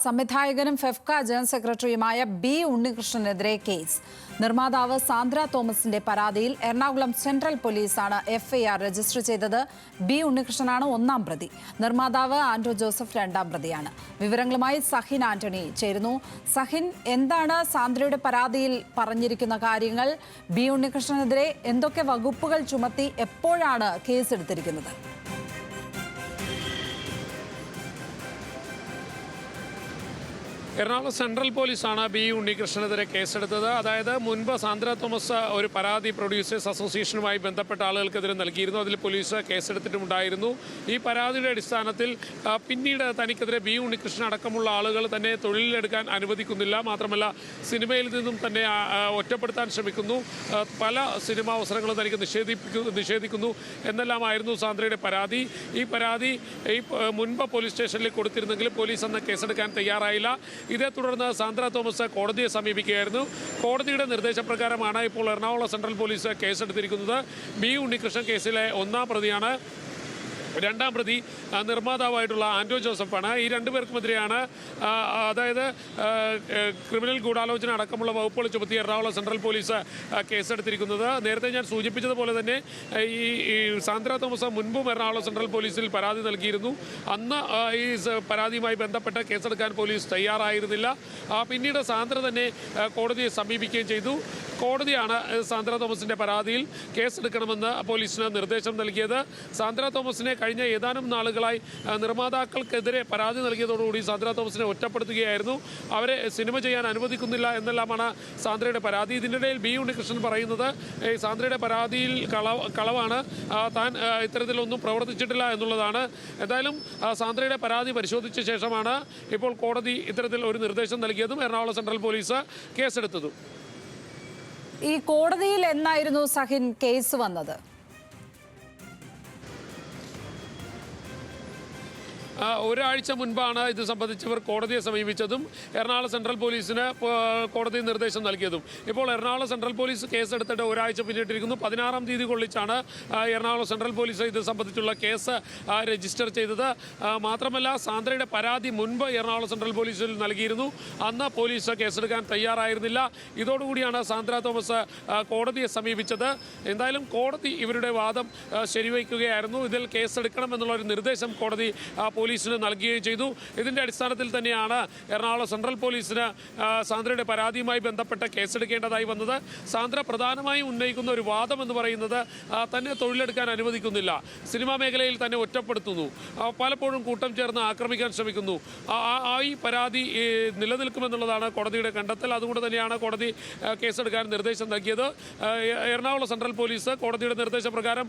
സംവിധായകനും ഫെഫ്ക ജനറൽ സെക്രട്ടറിയുമായ B ഉണ്ണികൃഷ്ണനെതിരെ case. നിർമ്മാതാവ് സാന്ദ്ര തോമസിന്റെ പരാതിയിൽ എറണാകുളം സെൻട്രൽ പോലീസാണ് എഫ്ഐആർ രജിസ്റ്റർ ചെയ്തത്. ബി ഉണ്ണികൃഷ്ണനാണ് ഒന്നാം പ്രതി. നിർമ്മാതാവ് ആന്റോ ജോസഫ് രണ്ടാം പ്രതിയാണ്. വിവരങ്ങളുമായി സഹിൻ ആന്റണി ചേരുന്നു. സഹിൻ, എന്താണ് സാന്ദ്രയുടെ പരാതിയിൽ പറഞ്ഞിരിക്കുന്ന കാര്യങ്ങൾ? ബി ഉണ്ണികൃഷ്ണനെതിരെ എന്തൊക്കെ വകുപ്പുകൾ ചുമത്തി എപ്പോഴാണ് കേസെടുത്തിരിക്കുന്നത്? എറണാകുളം സെൻട്രൽ പോലീസാണ് ബി ഉണ്ണികൃഷ്ണനെതിരെ കേസെടുത്തത്. അതായത് മുൻപ് സാന്ദ്ര തോമസ് ഒരു പരാതി പ്രൊഡ്യൂസേഴ്സ് അസോസിയേഷനുമായി ബന്ധപ്പെട്ട ആളുകൾക്കെതിരെ നൽകിയിരുന്നു. അതിൽ പോലീസ് കേസെടുത്തിട്ടുമുണ്ടായിരുന്നു. ഈ പരാതിയുടെ അടിസ്ഥാനത്തിൽ പിന്നീട് തനിക്കെതിരെ ബി ഉണ്ണികൃഷ്ണൻ അടക്കമുള്ള ആളുകൾ തന്നെ തൊഴിലെടുക്കാൻ അനുവദിക്കുന്നില്ല, മാത്രമല്ല സിനിമയിൽ നിന്നും തന്നെ ഒറ്റപ്പെടുത്താൻ ശ്രമിക്കുന്നു, പല സിനിമാ അവസരങ്ങളും തനിക്ക് നിഷേധിക്കുന്നു എന്നെല്ലാമായിരുന്നു സാന്ദ്രയുടെ പരാതി. ഈ പരാതി മുൻപ് പോലീസ് സ്റ്റേഷനിൽ കൊടുത്തിരുന്നെങ്കിലും പോലീസ് അന്ന് കേസെടുക്കാൻ തയ്യാറായില്ല. ഇതേ തുടർന്ന് സാന്ദ്ര തോമസ് കോടതിയെ സമീപിക്കുകയായിരുന്നു. കോടതിയുടെ നിർദ്ദേശപ്രകാരമാണ് ഇപ്പോൾ എറണാകുളം സെൻട്രൽ പോലീസ് കേസെടുത്തിരിക്കുന്നത്. ബി ഉണ്ണികൃഷ്ണൻ കേസിലെ ഒന്നാം പ്രതിയാണ്. രണ്ടാം പ്രതി നിർമ്മാതാവായിട്ടുള്ള ആന്റോ ജോസഫാണ്. ഈ രണ്ടുപേർക്കുമെതിരെയാണ് അതായത് ക്രിമിനൽ ഗൂഢാലോചന അടക്കമുള്ള വകുപ്പുകൾ ചുമത്തി എറണാകുളം സെൻട്രൽ പോലീസ് കേസെടുത്തിരിക്കുന്നത്. നേരത്തെ ഞാൻ സൂചിപ്പിച്ചതുപോലെ തന്നെ ഈ സാന്ദ്ര തോമസ് മുൻപും എറണാകുളം സെൻട്രൽ പോലീസിൽ പരാതി നൽകിയിരുന്നു. അന്ന് ഈ പരാതിയുമായി ബന്ധപ്പെട്ട് കേസെടുക്കാൻ പോലീസ് തയ്യാറായിരുന്നില്ല. പിന്നീട് സാന്ദ്ര തന്നെ കോടതിയെ സമീപിക്കുകയും ചെയ്തു. കോടതിയാണ് സാന്ദ്ര തോമസിൻ്റെ പരാതിയിൽ കേസെടുക്കണമെന്ന് പോലീസിന് നിർദ്ദേശം നൽകിയത്. സാന്ദ്ര തോമസിനെ കഴിഞ്ഞ ഏതാനും നാളുകളായി നിർമ്മാതാക്കൾക്കെതിരെ പരാതി നൽകിയതോടുകൂടി സാന്ദ്ര തോമസിനെ ഒറ്റപ്പെടുത്തുകയായിരുന്നു. അവരെ സിനിമ ചെയ്യാൻ അനുവദിക്കുന്നില്ല എന്നെല്ലാമാണ് സാന്ദ്രയുടെ പരാതി. ഇതിനിടയിൽ ബി ഉണ്ണികൃഷ്ണൻ പറയുന്നത് സാന്ദ്രയുടെ പരാതിയിൽ കളവാണ്, താൻ ഇത്തരത്തിലൊന്നും പ്രവർത്തിച്ചിട്ടില്ല എന്നുള്ളതാണ്. എന്തായാലും സാന്ദ്രയുടെ പരാതി പരിശോധിച്ച ശേഷമാണ് ഇപ്പോൾ കോടതി ഇത്തരത്തിൽ ഒരു നിർദ്ദേശം നൽകിയതും എറണാകുളം സെൻട്രൽ പോലീസ് കേസെടുത്തതും. ഈ കോടതിയിൽ എന്നായിരുന്നു സഹിൻ കേസ് വന്നത്? ഒരാഴ്ച മുൻപാണ് ഇത് സംബന്ധിച്ചവർ കോടതിയെ സമീപിച്ചതും എറണാകുളം സെൻട്രൽ പോലീസിന് കോടതി നിർദ്ദേശം നൽകിയതും. ഇപ്പോൾ എറണാകുളം സെൻട്രൽ പോലീസ് കേസെടുത്തിട്ട് ഒരാഴ്ച പിന്നിട്ടിരിക്കുന്നു. 16-ാം തീയതി കൊള്ളിച്ചാണ് എറണാകുളം സെൻട്രൽ പോലീസ് ഇത് സംബന്ധിച്ചുള്ള കേസ് രജിസ്റ്റർ ചെയ്തത്. മാത്രമല്ല സാന്ദ്രയുടെ പരാതി മുൻപ് എറണാകുളം സെൻട്രൽ പോലീസിൽ നൽകിയിരുന്നു. അന്ന് പോലീസ് കേസെടുക്കാൻ തയ്യാറായിരുന്നില്ല. ഇതോടുകൂടിയാണ് സാന്ദ്ര തോമസ് കോടതിയെ സമീപിച്ചത്. എന്തായാലും കോടതി ഇവരുടെ വാദം ശരിവയ്ക്കുകയായിരുന്നു. ഇതിൽ കേസെടുക്കണം എന്നുള്ളൊരു നിർദ്ദേശം കോടതി പോലീസിന് നൽകുകയും ചെയ്തു. ഇതിൻ്റെ അടിസ്ഥാനത്തിൽ തന്നെയാണ് എറണാകുളം സെൻട്രൽ പോലീസിന് സാന്ദ്രയുടെ പരാതിയുമായി ബന്ധപ്പെട്ട് കേസെടുക്കേണ്ടതായി വന്നത്. സാന്ദ്ര പ്രധാനമായും ഉന്നയിക്കുന്ന ഒരു വാദം എന്ന് പറയുന്നത് തന്നെ തൊഴിലെടുക്കാൻ അനുവദിക്കുന്നില്ല, സിനിമാ മേഖലയിൽ തന്നെ ഒറ്റപ്പെടുത്തുന്നു, പലപ്പോഴും കൂട്ടം ചേർന്ന് ആക്രമിക്കാൻ ശ്രമിക്കുന്നു. ഈ പരാതി നിലനിൽക്കുമെന്നുള്ളതാണ് കോടതിയുടെ കണ്ടെത്തൽ. അതുകൊണ്ട് തന്നെയാണ് കോടതി കേസെടുക്കാൻ നിർദ്ദേശം നൽകിയത്. എറണാകുളം സെൻട്രൽ പോലീസ് കോടതിയുടെ നിർദ്ദേശപ്രകാരം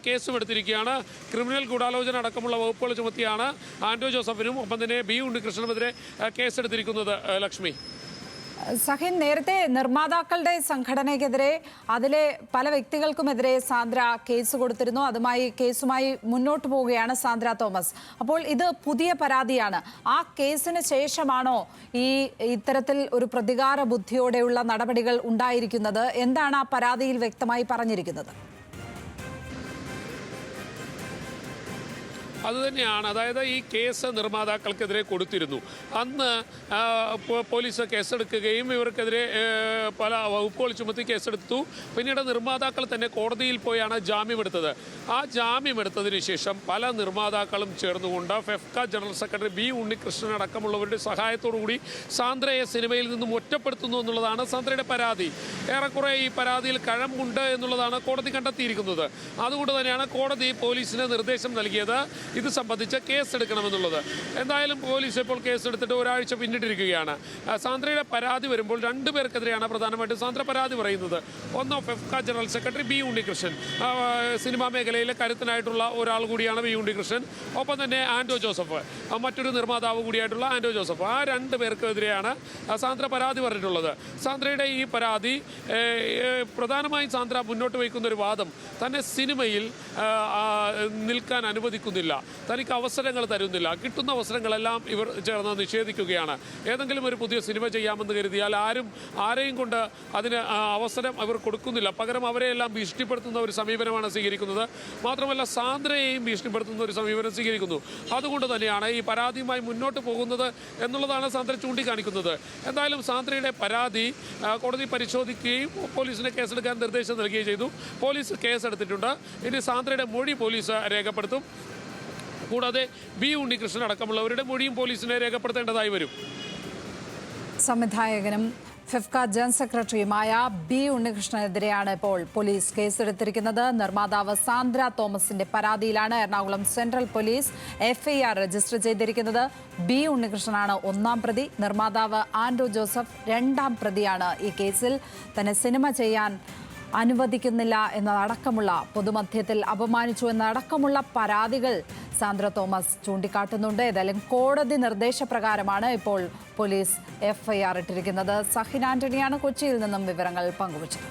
കേസും എടുത്തിരിക്കുകയാണ്. ക്രിമിനൽ ഗൂഢാലോചന അടക്കമുള്ള വകുപ്പുകൾ ചുമത്തിയാണ് ആന്റോ ജോസഫിനും ഒപ്പം തന്നെ ബി ഉണ്ണികൃഷ്ണനുമെതിരെ കേസെടുത്തിരിക്കുന്നത്. ലക്ഷ്മി, സഹിൻ, നേരത്തെ നിർമ്മാതാക്കളുടെ സംഘടനയ്ക്കെതിരെ അതിലെ പല വ്യക്തികൾക്കുമെതിരെ സാന്ദ്ര കേസ് കൊടുത്തിരുന്നു. കേസുമായി മുന്നോട്ട് പോവുകയാണ് സാന്ദ്ര തോമസ്. അപ്പോൾ ഇത് പുതിയ പരാതിയാണ്. ആ കേസിന് ശേഷമാണോ ഇത്തരത്തിൽ ഒരു പ്രതികാര ബുദ്ധിയോടെയുള്ള നടപടികൾ ഉണ്ടായിരിക്കുന്നത്? എന്താണ് ആ പരാതിയിൽ വ്യക്തമായി പറഞ്ഞിരിക്കുന്നത്? അതുതന്നെയാണ്. അതായത് ഈ കേസ് നിർമ്മാതാക്കൾക്കെതിരെ കൊടുത്തിരുന്നു. അന്ന് പോലീസ് കേസെടുക്കുകയും ഇവർക്കെതിരെ പല വകുപ്പുകൾ ചുമത്തി കേസെടുത്തു. പിന്നീട് നിർമ്മാതാക്കൾ തന്നെ കോടതിയിൽ പോയാണ് ജാമ്യമെടുത്തത്. ആ ജാമ്യമെടുത്തതിന് ശേഷം പല നിർമ്മാതാക്കളും ചേർന്നുകൊണ്ട് FEFKA general secretary B Unnikrishnan അടക്കമുള്ളവരുടെ സഹായത്തോടുകൂടി സാന്ദ്രയെ സിനിമയിൽ നിന്നും ഒറ്റപ്പെടുത്തുന്നു എന്നുള്ളതാണ് സാന്ദ്രയുടെ പരാതി. ഏറെക്കുറെ ഈ പരാതിയിൽ കഴമ്പുണ്ട് എന്നുള്ളതാണ് കോടതി കണ്ടെത്തിയിരിക്കുന്നത്. അതുകൊണ്ട് തന്നെയാണ് കോടതി പോലീസിന് നിർദ്ദേശം നൽകിയത് ഇത് സംബന്ധിച്ച് കേസെടുക്കണമെന്നുള്ളത്. എന്തായാലും പോലീസ് ഇപ്പോൾ കേസെടുത്തിട്ട് ഒരാഴ്ച പിന്നിട്ടിരിക്കുകയാണ്. സാന്ദ്രയുടെ പരാതി വരുമ്പോൾ രണ്ടുപേർക്കെതിരെയാണ് പ്രധാനമായിട്ടും സാന്ദ്ര പരാതി പറയുന്നത്. ഒന്ന് FEFKA general secretary B Unnikrishnan, cinema മേഖലയിലെ കരുത്തനായിട്ടുള്ള ഒരാൾ കൂടിയാണ് ബി ഉണ്ണികൃഷ്ണൻ. ഒപ്പം തന്നെ ആന്റോ ജോസഫ്, മറ്റൊരു നിർമ്മാതാവ് കൂടിയായിട്ടുള്ള ആന്റോ ജോസഫ്. ആ രണ്ടു പേർക്കെതിരെയാണ് സാന്ദ്ര പരാതി പറഞ്ഞിട്ടുള്ളത്. സാന്ദ്രയുടെ ഈ പരാതി പ്രധാനമായും സാന്ദ്ര മുന്നോട്ട് വയ്ക്കുന്ന ഒരു വാദം തന്നെ സിനിമയിൽ നിൽക്കാൻ അനുവദിക്കുന്നില്ല, തനിക്ക് അവസരങ്ങൾ തരുന്നില്ല, കിട്ടുന്ന അവസരങ്ങളെല്ലാം ഇവർ ചേർന്ന് നിഷേധിക്കുകയാണ്. ഏതെങ്കിലും ഒരു പുതിയ സിനിമ ചെയ്യാമെന്ന് കരുതിയാൽ ആരെയും കൊണ്ട് അതിന് അവസരം അവർ കൊടുക്കുന്നില്ല. പകരം അവരെയെല്ലാം ഭീഷണിപ്പെടുത്തുന്ന ഒരു സമീപനമാണ് സ്വീകരിക്കുന്നത്. മാത്രമല്ല സാന്ദ്രയെയും ഭീഷണിപ്പെടുത്തുന്ന ഒരു സമീപനം സ്വീകരിക്കുന്നു. അതുകൊണ്ട് തന്നെയാണ് ഈ പരാതിയുമായി മുന്നോട്ട് പോകുന്നത് എന്നുള്ളതാണ് സാന്ദ്ര ചൂണ്ടിക്കാണിക്കുന്നത്. എന്തായാലും സാന്ദ്രയുടെ പരാതി കോടതി പരിശോധിക്കുകയും പോലീസിന് കേസെടുക്കാൻ നിർദ്ദേശം നൽകുകയും ചെയ്തു. പോലീസ് കേസെടുത്തിട്ടുണ്ട്. ഇനി സാന്ദ്രയുടെ മൊഴി പോലീസ് രേഖപ്പെടുത്തും. കൂടാതെ ബി ഉണ്ണികൃഷ്ണൻ അടക്കമുള്ളവരുടെ മൊഴിയും പോലീസിനെ രേഖപ്പെടുത്തേണ്ടതായി വരും. സംവിധായകനും ഫിഫ്ക ജനറൽ സെക്രട്ടറിയുമായ ബി ഉണ്ണികൃഷ്ണനെതിരെയാണ് ഇപ്പോൾ പോലീസ് കേസെടുത്തിരിക്കുന്നത്. നിർമ്മാതാവ് സാന്ദ്ര തോമസിന്റെ പരാതിയിലാണ് Ernakulam central police FIR register ചെയ്തിരിക്കുന്നത്. ബി ഉണ്ണികൃഷ്ണനാണ് ഒന്നാം പ്രതി. നിർമ്മാതാവ് ആൻഡ്രൂ ജോസഫ് രണ്ടാം പ്രതിയാണ്. ഈ കേസിൽ തന്നെ സിനിമ ചെയ്യാൻ അനുവദിക്കുന്നില്ല എന്നതടക്കമുള്ള, പൊതുമധ്യത്തിൽ അപമാനിച്ചു എന്നതടക്കമുള്ള പരാതികൾ സാന്ദ്ര തോമസ് ചൂണ്ടിക്കാട്ടുന്നുണ്ട്. ഏതായാലും കോടതി നിർദ്ദേശപ്രകാരമാണ് ഇപ്പോൾ പോലീസ് FIR ഇട്ടിരിക്കുന്നത്. സഹിൻ ആന്റണിയാണ് കൊച്ചിയിൽ നിന്നും വിവരങ്ങൾ പങ്കുവച്ചത്.